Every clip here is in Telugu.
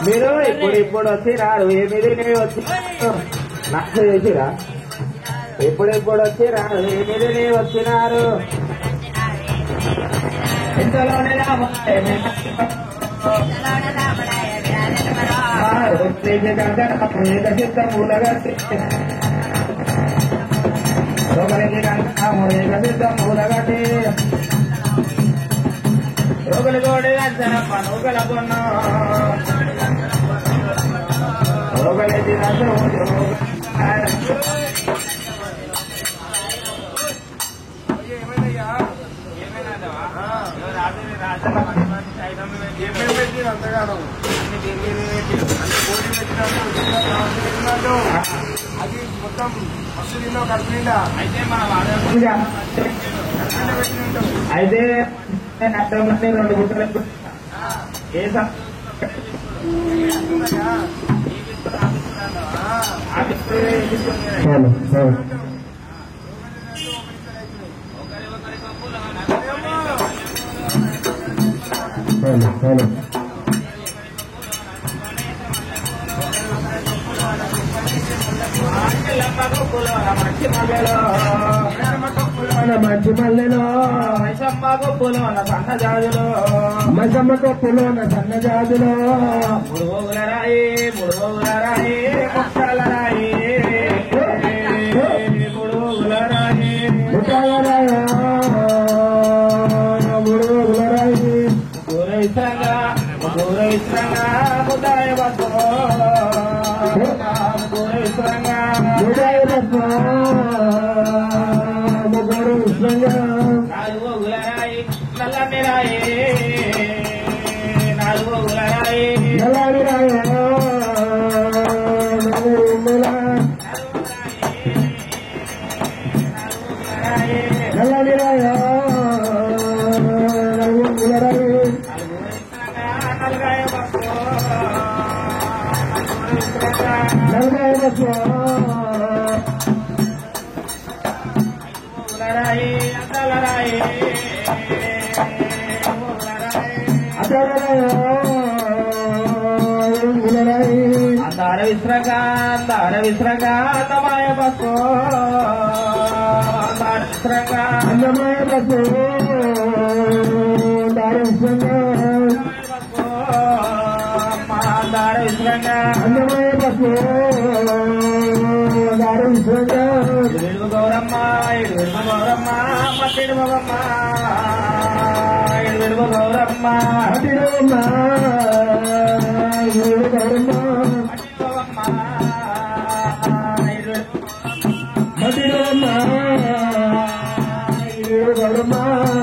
మీరు ఇప్పుడు వచ్చిరారు ఏమిది వచ్చి నాకు చేసిరా ఎప్పుడెప్పుడు వచ్చిరారు ఏమిది వచ్చినారు ఇంతలోనే రోగలికి కంకణము ఏకసిద్ధం మూలగట్టి రోగులు తోడి లంచనప్ప నూకల పొన్న రోగలికి అది మొత్తం మస్తు తిన్నావు కడుపు నిండా. అయితే అర్థమంటే 2 గుట్టలు ఏ మంచి మల్లెలో మైసమ్మ కొప్పులోన సన్న జాజులో మైసమ్మ కొప్పులోన సన్న జాజులో ముడుగోగుల రాయి ముట్టాల రాయి ముడుగోగుల రాయి ముట్టాల రాయి ముడుగోగుల రాయి దూరైత్రంగా ముదాయ బస్సు దూరైత్రంగా ముదాయ బస్సు నాలుగోగుల రాయి నల్లని రాయి నాలుగోగుల రాయి నల్లని రాయి నల్లని రాయి నలుగుల రాయి నల్గాయ బస్సు నల్గాయ బస్సు రాయి అద్దల రాయి అందార విశ్రంగా అందమాయ బస్సు అందమాయ బస్సు అందార విశ్రంగా అందమాయ బస్సు ఇడుగు గౌరమ్మ మట్టిడు గౌరమ్మ ఇడుగు గౌరమ్మ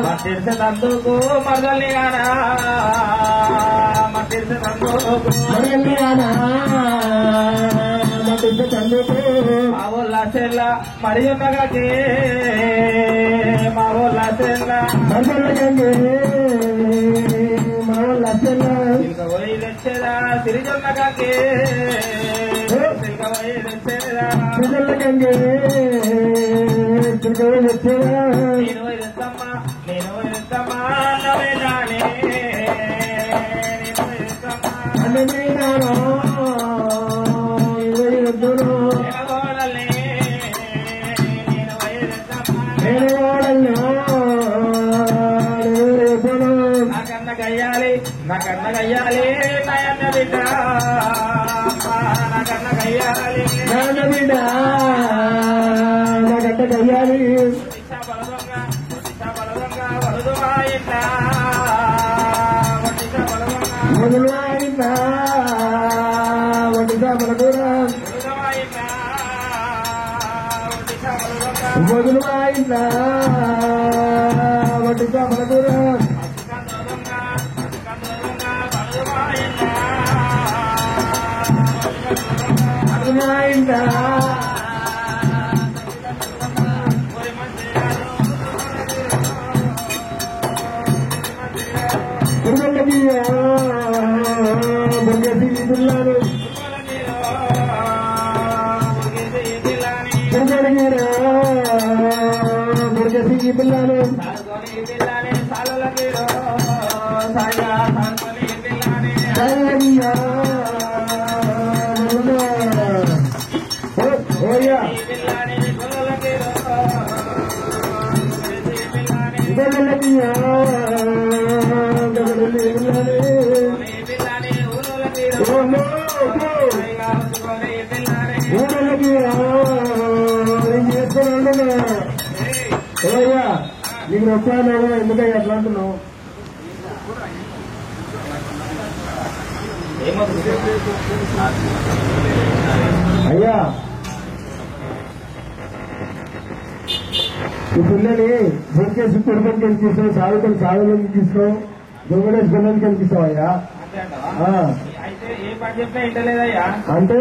మట్టిడిసే తందుకు మరదల్ని గానా మట్టిడిసే తందుకు మా ఊళ్ళ చెల్ల మరి ఉన్నగాకి మా ఊళ్ళ చెల్ల సిల్క పోయి తెచ్చేదా సిరిజొన్నగాకి సిల్క పోయి తెచ్చేదా నేను వైరత్తమ్మా నవేదానే నాకన్న గయ్యాలి నయన్న బిడ్డ నాకన్న గయ్యాలి నాకంట గయ్యాలి మొదలు అయిందా వడ్డీ చేపల కూర మొదలు అయిందా వడ్డీ చేపల కూర అయిందా పిల్లలు ఊళ్ళకి ఏమయ్యా నీకు నొప్పాను కదా ఎందుకయ్యా అట్లా అంటున్నావు? అయ్యా ఈ పిల్లని దొరికేసి కుటుంబం కనిపిస్తావు, సాగుకొని సాగులోకి తీసుకోవు, దొంగలేసి పిల్లలకి కనిపిస్తావు అయ్యా. అయితే ఏ పని చెప్పినా ఇంటలేదయ్యా. అంటే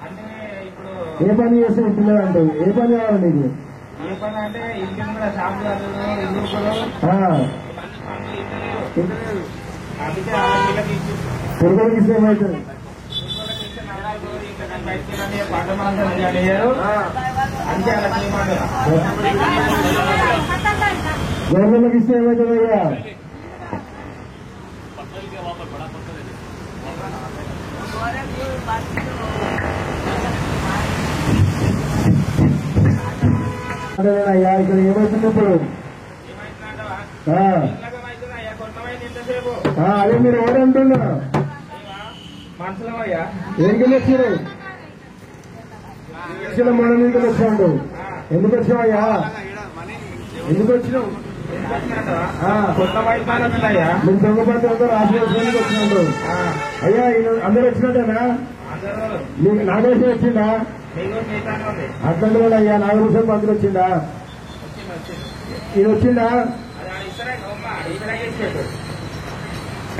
అంటే ఇప్పుడు ఏ పని చేస్తే ఇంటలేదంటే ఏ పని కావాలి నీకు? ఏ పని అంటే ఇంటి కూడా షాపు ఇల్లు అందుకే పిల్లలకి ఇస్తే ఏమవుతుంది? గవర్నమెంట్కి ఇస్తే ఏమవుతుంది అయ్యా? అయ్యా ఇక్కడ ఏమవుతుంది ఇప్పుడు? అదే మీరు ఎవరంటున్నా మనసులమయ్యా ఏంటి వచ్చారు? మన మీకు వచ్చాడు. ఎందుకు వచ్చావయ్యా? ఎందుకు వచ్చినావు? కొత్త వైద్యాలు వచ్చినాయా? మీరు దొంగపత్రంతో రాష్ట్రానికి వచ్చినట్టు అయ్యా. అందరు వచ్చినట్టేనా? మీకు నాగేశ్వరం వచ్చిందా? అట్లాంటి కూడా అయ్యా నాగభూషణ్ పంతులు వచ్చిందా? ఇది వచ్చిందా?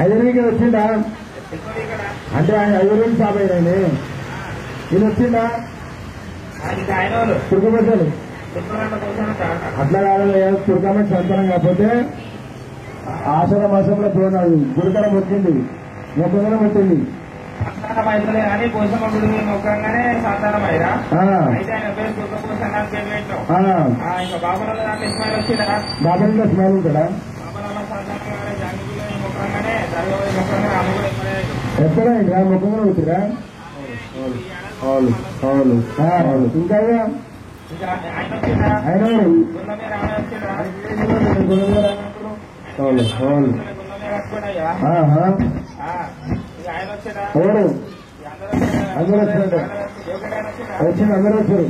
ఐదరికి వచ్చిందా? అంటే ఆయన 5 రోజులు సాబయ్యారండి. ఇది వచ్చిందా? తుర్కమసలు అట్లా కాదయ్యా. తుర్కమని సంతానం కాకపోతే ఆషాఢ మాసంలో తోనాడు గురుకరం వచ్చింది, మొక్కదనం వచ్చింది. కానీ పోషమ్మ గుడి మొక్కగానే సంతానం అయ్యా. అయితే ఆయన పేరు దుర్గపోషణ పేరు పెట్టాం. ఇంకా బాబుల దాంట్లో ఇస్మాయిల్ వచ్చిందా? బాబుల్లో స్మైల్ ఉంటాడా? మొక్కగానే మొక్కగానే అమ్మ కూడా ఎక్కడ ఇంకా ముఖంగా వచ్చిరా? అవును ఇంకా ఆయన ఎవరు అందరూ వచ్చినట్టు వచ్చింది. అందరూ వచ్చారు.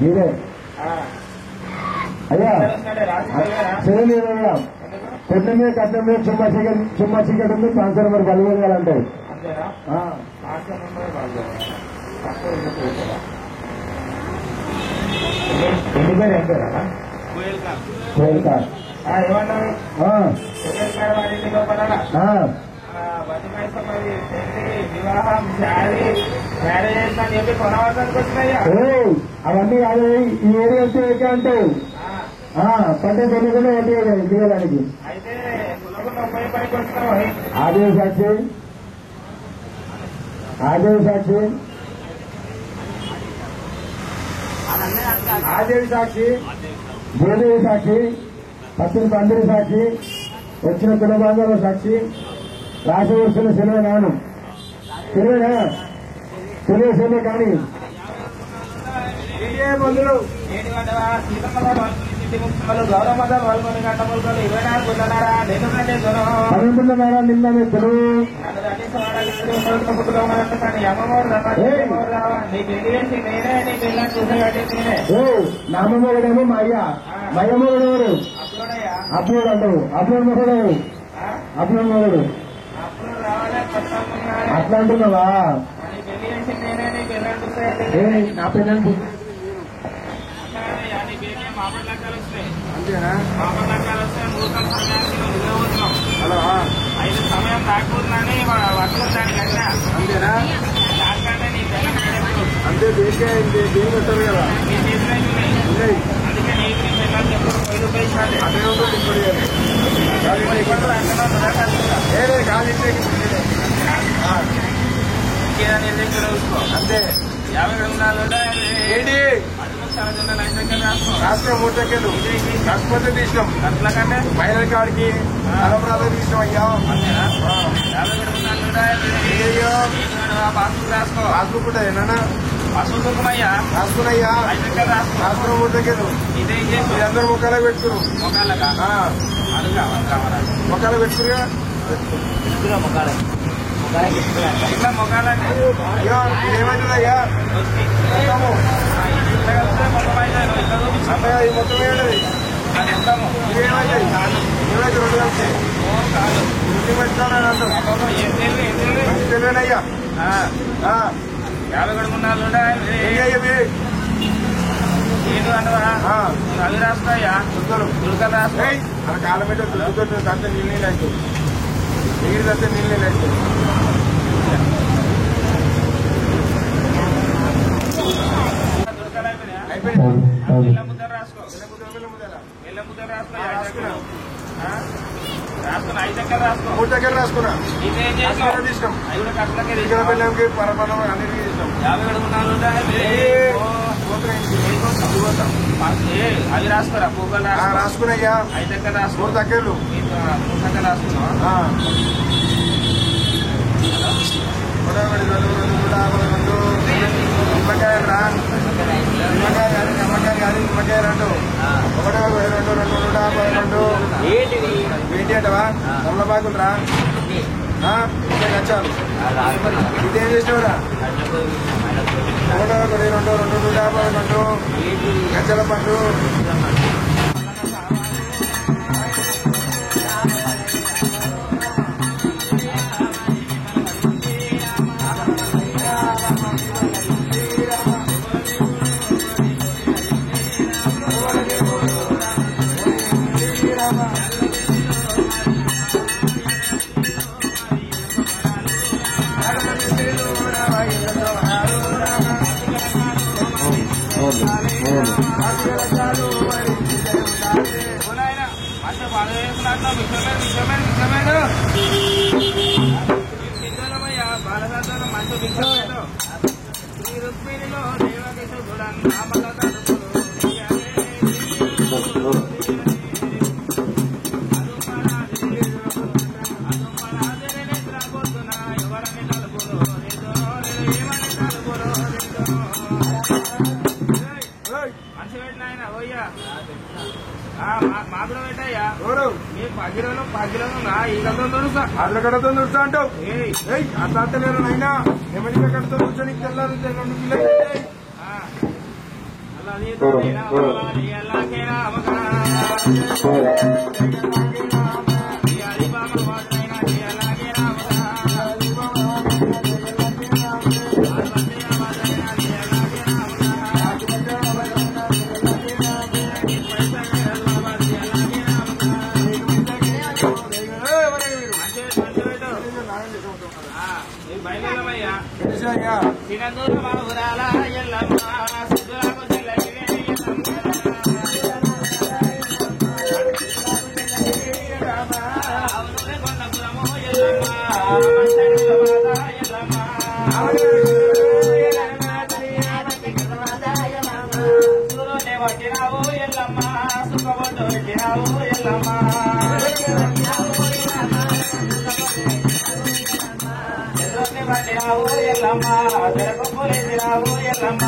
మీరే అయ్యా సరే లేదయ్యా. కొట్ల మీద కట్ల మీద చుమ్మా చీకటి ఉంది. ట్రాన్స్ఫర్ మరి బలివేయాలంటావు. ఎన్ని పేరు ఎంటారా? ఏమన్నారు? వివాహం మ్యారేజ్ చేస్తా చెప్పి కొనవాసానికి వచ్చినాయా? అవన్నీ కాదు. ఈ ఏరియా వస్తే ఎక్కడ అంటావు? పంట కొనుక్కునే వడ్డీ దిగడానికి. అయితే పనికి వస్తున్నావు. ఆదేవి సాక్షి ఆదేవి సాక్షి ఆదేవి సాక్షి భూదేవి సాక్షి పశ్చిమ పందిరి సాక్షి వచ్చిన కులబాంధవ సాక్షి రాసి వస్తున్న సెలవు నాను తెలివేనా? తెలివే సెలవు కానీ మందులు అనుకుంటున్నారా? నిన్న మీ తెలుగు నామమోగడేమో మా అయ్య మయ్యమోగడు ఎవరు? అప్పుడు అంటావు. అప్పుడు మొగడు అప్పుడు మొగడు అట్లా అంటున్నావా? నా పిల్లలు అంతేనా? హలో 5 సమయం రాకపోతున్నాని వర్షం దానికి అన్నా అంతేనా? అంతే దేనికే దేనికి వస్తారు కదా. అందుకే నీకు ₹5 అదే ఉంటుంది. అంతే 50 గ్రంథాలు ఏంటి రాష్ట్రం 3 సెకండ్లు రాకపోతే తీసినాం. అట్లా కంటే మైనర్ కార్డుకి అలమరాధ తీసినాం. అయ్యా పాస్బుక్ ఉంటుంది ఏమన్నా అయ్యా రాసుకున్నాయ్యా. రాష్ట్రం 3 సెకండ్లు అందరూ ముఖాలు పెట్టుకురు. ముఖాలు పెట్టుకురుగా ఇట్లా మొగాలంటే ఏమైతుందయ్యా? మొత్తము మొత్తం మొత్తం ఏంటది? అయ్యా 50 గడుకున్నాళ్ళు ఏను అన్నవా అవి రాస్తాయా తులకలు రాస్తాయి మన కాలం మీద తులుగుతుంది అంతా నీళ్ళు అవుతుంది ఎగిరిదంతా నీళ్ళు అవుతుంది ఎల్ల ముద్దలు రాసుకో ఎల్ల ముద్దలు రాసుకున్నా 5 దగ్గర రాసుకో 3 దగ్గర రాసుకున్నా ఇదేం చేస్తాం ఇష్టం 5 కట్టలకి ఇక్కడ పిల్లలకి పరమాణం అన్నిటికీ ఇష్టం 50 గడుకున్నాళ్ళు అవి రాసుకోరా పూకలు రాసుకున్నాయ్యా 5 దగ్గర రాసుకో 3 దగ్గరలు 3 దగ్గర రాసుకున్నా నిమ్మకాయ రా నిమ్మకాయ కానీ నిమ్మకాయ 2 1 ఏంటి అంటవా తమలపాకులు రా నచ్చాలు ఇదేం చేసినవురా 1 2 150 గచ్చల పండు బాలసాధన మంచి విషయంలో ఈ రుక్మిణిలో మంచి పెట్టినాయన ఓయ్యా మాకు పెట్టయ్యా మీ పగిలో ఈగలతో తుడుస్తా అట్ల కడతో తుడుస్తా అంటావు అట్లా అంటలేరు నాయన ఎమ్మెల్యే కడతో కూర్చొని తెల్లారు 2 కిలోలు తినందూరు బాబురాల ఎల్లమ్మ సిద్ధులకు పట్టినావు ఎల్లమ్మ సుఖబొట్టు పెట్టినావు ఎల్లమ్మ పట్టినావు ఎల్లమ్మ తెరకు పూలేసినావు ఎల్లమ్మ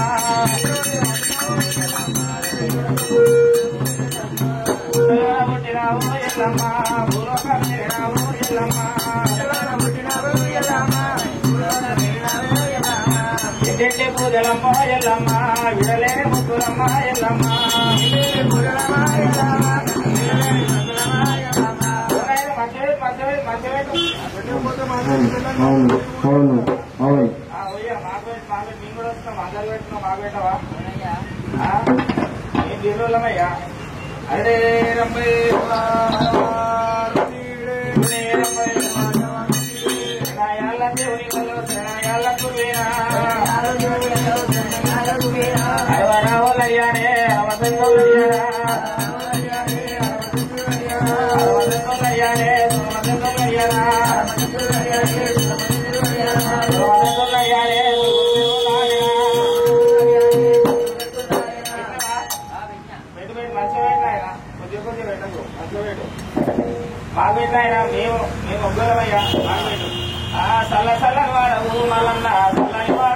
పుట్టినావు ఎల్లమ్మ పూర్వకం తిరిగినావు ఎల్లమ్మ ఇంటి పూజలమ్మ ఎల్లమ్మ విడలే ముగ్గులమ్మ ఎల్లమ్మ బిర్రులమయ్యా అరే రంబై అవరావులయ్యానే అవసంతోలయ్యానే మాగేట్లయినా మేము ఒగ్గరమయ్యా మాగేటు సల్ల సల్లని వాడవు మల్లన్న సల్లని వాడు